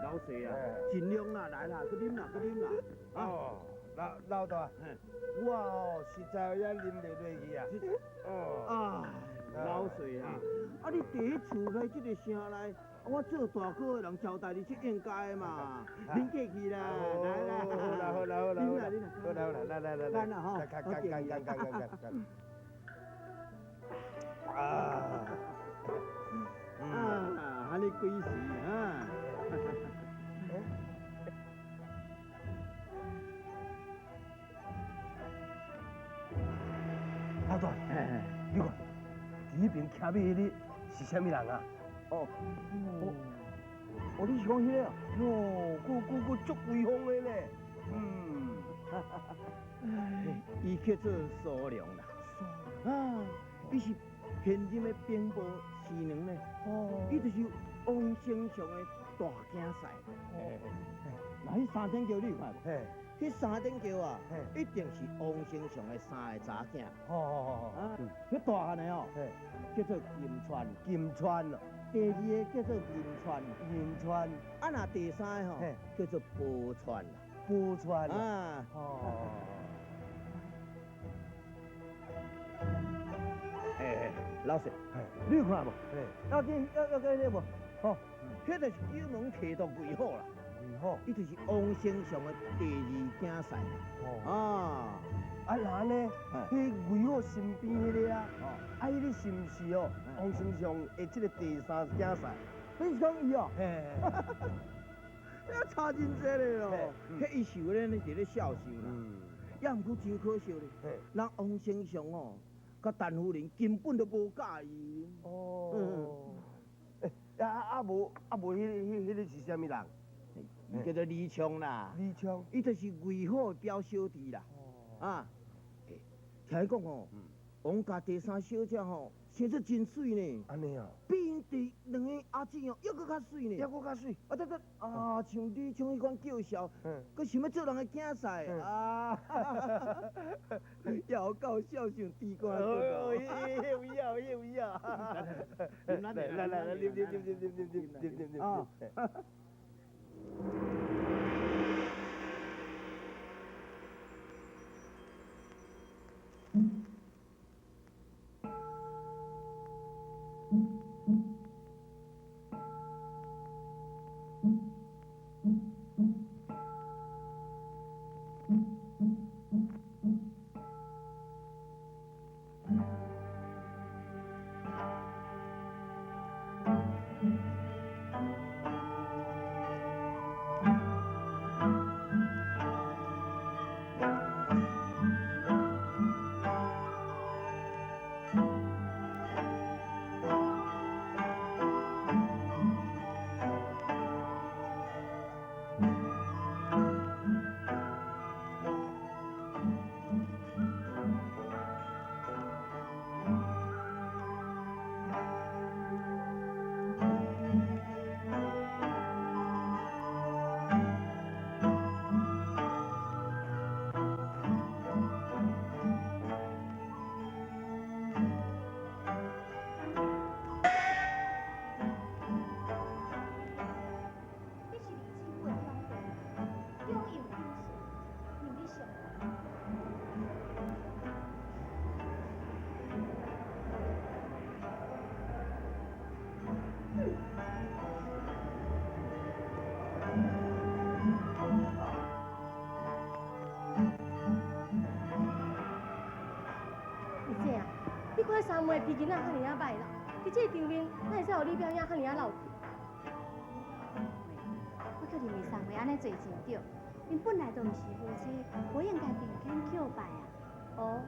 老细啊，尽量啦，来啦，去啉啦，去啉啦。哦，老大，我哦实在有饮袂落去啊。哦。老细啊，你第一厝来这个城内，我做大哥的人招待你，这应该嘛。恁客气啦，来啦，好啦，啉啦，好啦，来，干啦吼，干。安尼几时啊？老大，你看，这边徛的迄个是啥物人啊？你是讲迄个？个足威风的咧。伊叫做苏良啦。伊是现任的兵部侍郎咧。伊就是王丞相的大囝婿。那迄三顶桥你有看无？迄三顶桥啊，一定是王丞相的三个查囝。迄大汉的哦，叫做金川咯。第二个叫做银川。那第三个吼，叫做宝川啦。宝川啊。老师，你有看无？要个迄无？迄就是九门提督魏好啦。伊就是王丞相的第二囝婿。那呢？迄魏好身边迄个啊，迄个是毋是哦？王丞相的这个第三囝婿，你是讲伊哦？那差真济咧咯。迄伊受咧是咧孝顺啦，也毋过真可惜咧。人王丞相哦，甲陈夫人根本都无介意。无迄个是啥物人？伊叫做李昌啦。伊就是魏好的表小弟啦。听伊讲哦，王家第三小姐吼，生得真水呢。安尼啊？比因第两个阿姊哦，还佫较水呢。像你像迄款叫嚣，佫想要做人的囝婿又够孝顺，地官做到。有啊！来，啉。三妹脾气哪遐尼啊歹啦？伫这场面，哪会使互你表演遐尼啊闹气？我叫你妹三妹安尼做真对，因本来就毋是夫妻，不应该并肩叩拜啊。哦。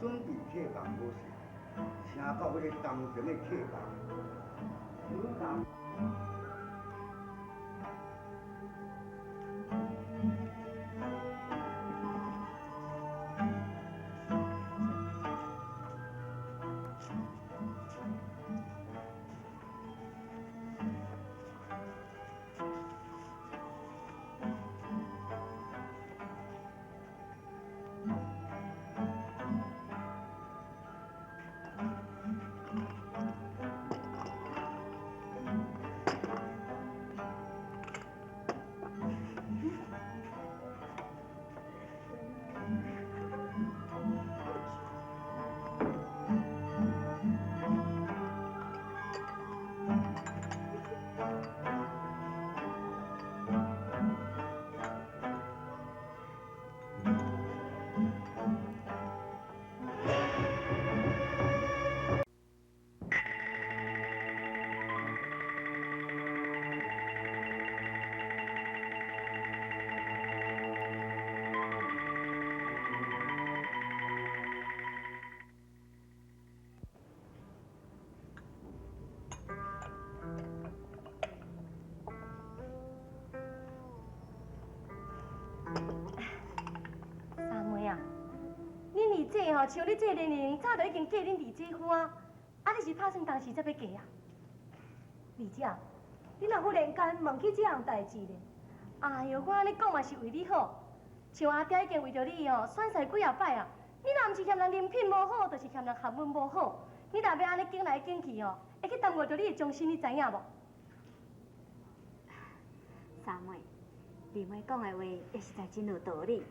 准备客房无事，请到迄个当前的客房，请到。三妹啊，恁二姐吼，像你这个年龄，早就已经嫁恁二姐夫啊，啊你是打算当时才要嫁啊？二姐，你若忽然间问起这样代志咧，哎哟，我安尼讲嘛是为你好，像阿爹已经为着你吼选婿几啊摆啊，你若毋是嫌人人品无好，就是嫌人学问无好，你若要安尼拣来拣去吼，会去耽误着你的终身，你知影无？三妹，二妹讲的话，也实在真有道理。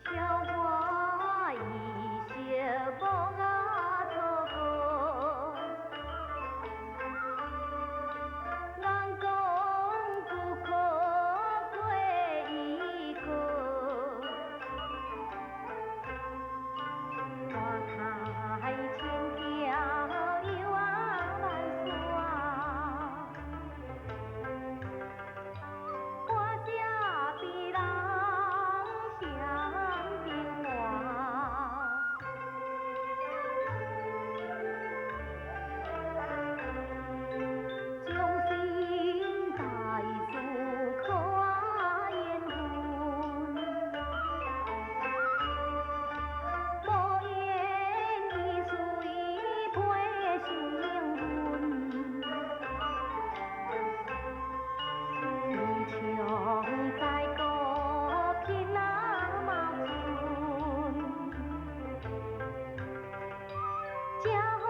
小花一小步啊走过，人讲不可过一个，花台轻飘悠啊万山，花下比人香变化。将心大事可言分，无言已随配成文。离乡在故偏那矛盾，正好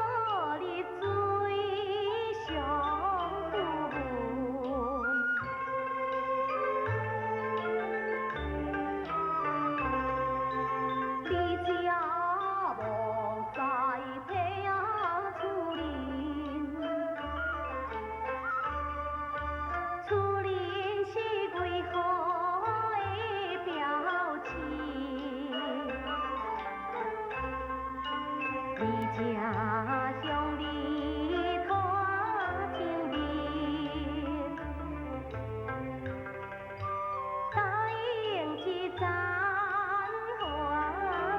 入水上不文。你家无在体啊厝邻，厝邻是为何的表情？你家乡里头情面，答应一盏花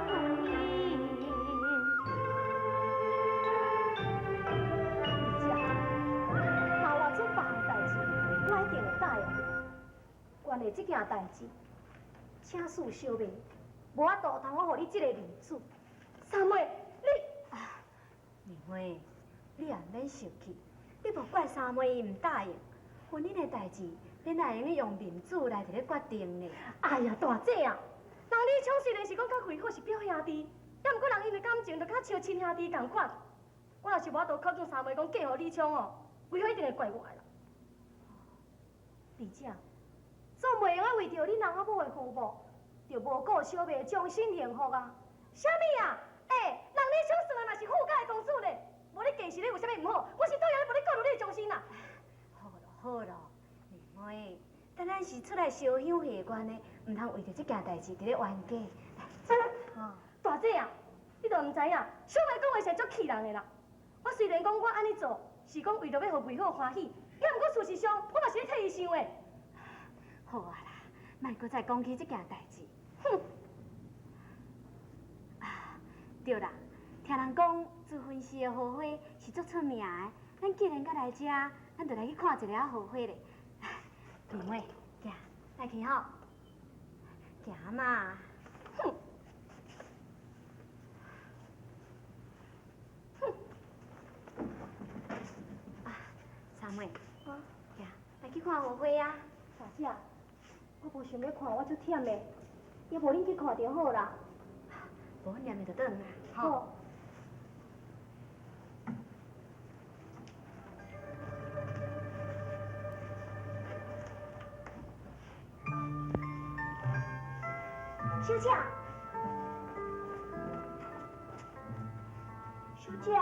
婚姻。若有这别项代志，我一定会答应你。关于这件代志，请恕小妹，无法度通我互你这个儿子。三妹，你二妹，你也免生气，你无怪三妹伊唔答应，婚姻的代志，恁也用用面子来伫咧决定呢。哎呀，大姐啊，人李昌虽然是讲较会好是表兄弟，也毋过人因为感情就较像亲兄弟同款。我若是无法度考证三妹讲嫁互李昌哦，为何一定会怪我的啦？二姐，总袂用啊为着你人仔某的福报，就无顾小妹的终身幸福啊？啥物啊？人李昌算啊，若是富家的公主咧，无你嫁是咧有啥物毋好？我是对啊，无你顾虑你的终身啦。好咯好咯，二妹，等咱是出来烧香谢愿的，唔通为着这件代志伫咧冤家。大姐啊，你都毋知影，小妹讲话是足气人的啦。我虽然讲我安尼做是讲为着要互美好欢喜，也毋过事实上我嘛是咧替伊想的。好啊啦，莫搁再讲起这件代志。哼！啊，对啦，听人讲自婚时的后花是足出名的，咱既然搁来遮，咱就来去看一下后花咧。妹妹，行，来去吼，行嘛。哼！三妹，啊，行，来去看后花啊。大姐，我无想要看，我足忝的，要无恁去看就好啦。无阮念的就转啦。好。小姐，小姐，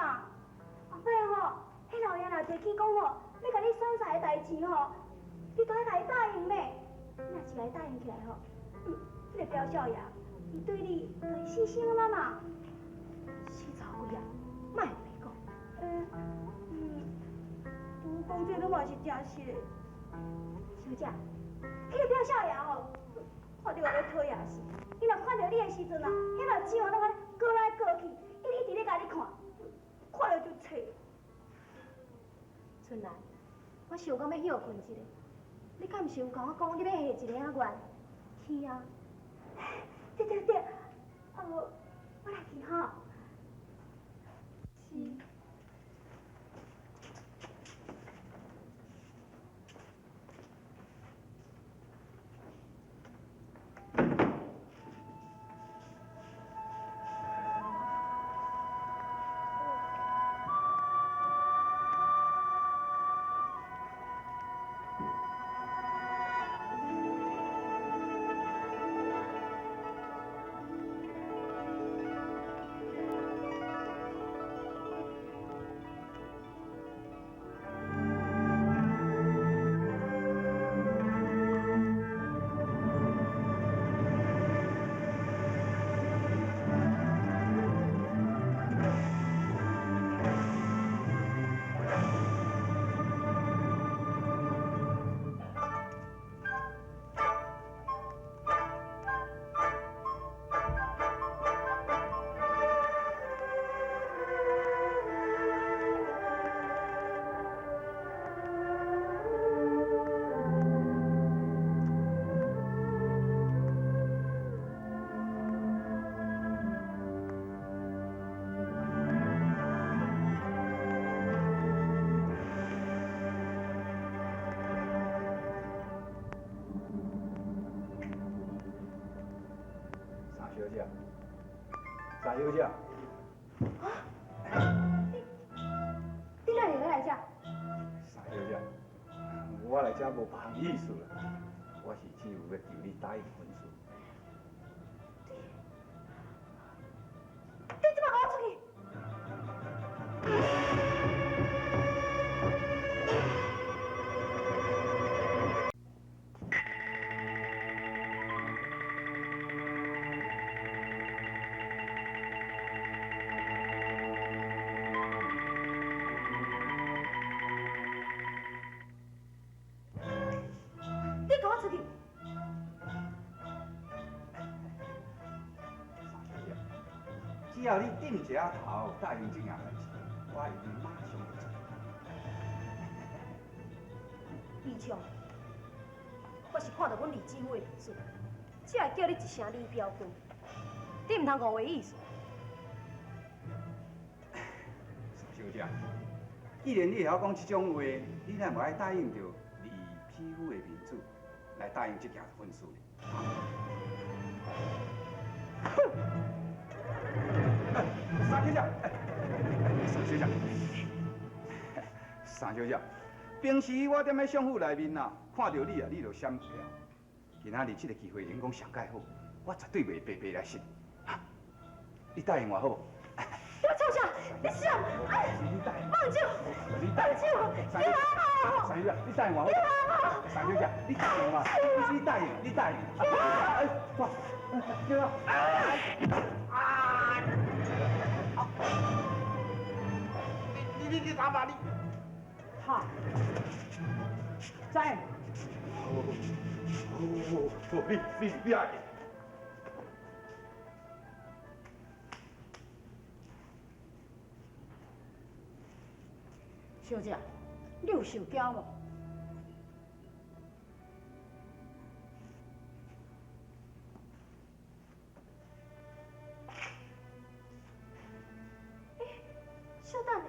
后尾吼，迄老爷若提起讲吼，要甲你选婿的代志吼，你都要甲伊答应咧。你若是甲伊答应起来吼，迄个表少爷，伊对你就会死心啊嘛。死查某仔，莫袂讲。拄讲这个嘛是真实的。小姐，迄个表少爷吼，看到我咧讨厌死。伊若看到你的时阵啊，迄目睭啊，拢安尼过来过去，一直咧甲你看，看了就切。春兰，我想讲要休困一下，你敢毋是有甲我讲你要下一个仔愿？去啊！对，我来去吼。是。三小姐。你哪会来遮？三小姐，我来遮无别项意思啦，我是只有要求你答应婚事。你即摆给我出去！你给我出去！只要你顶一下头答应这件代志，我一定马上就做。李强，我是看到阮李姊夫的面子，才会叫你一声李表哥，你唔通误会意思。小姐，既然你会晓讲这种话，你哪无爱答应着李匹夫的面子来答应这件婚事呢？哼！三小姐，三小姐，三小姐，平时我踮咧相府内面呐，看到你啊，你就闪不了。今仔日这个机会，人讲上介好，我绝对袂白白来信。你答应我好无？我臭啥？你想？哎，放手！放手！你好！三小姐，你答应我好。三小姐，你答应我，你答应，你答应。哇！对啊！你打吧你！好，在你爱。小姐，你有受惊无？稍等下。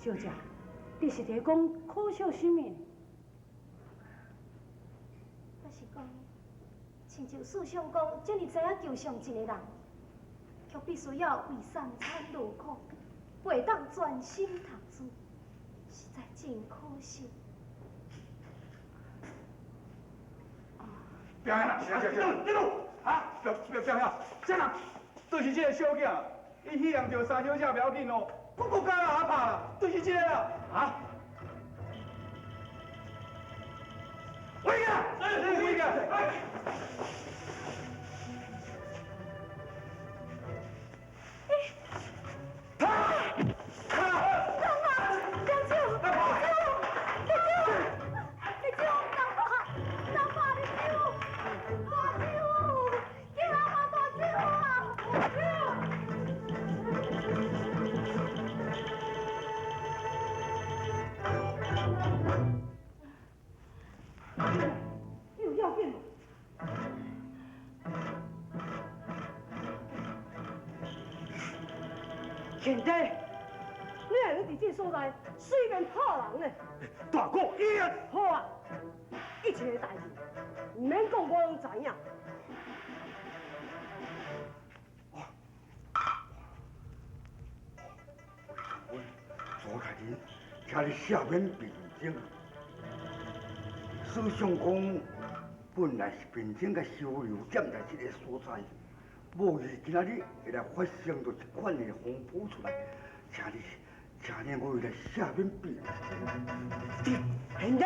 小姐，你是在讲可笑什么？我是讲，亲像世上讲，这么知影救上一个人，却必须要为三餐落苦，袂当专心读书，实在真可惜。表兄啊，你录啊，表兄，这人就是这个小囝，伊喜欢着三小姐不要紧哦，我加阿拍啦，就是这个啦，啊！回家，回家。贤弟，你还伫这所在，随便怕人呢？大哥，伊啊，好啊，一切代志，唔免讲我拢知影。左太人，请你赦免病症。史上讲，本来是病症甲收留建在这个所在。无意今仔日会来发生着一款的风波出来，请你我来赦免病。贤弟。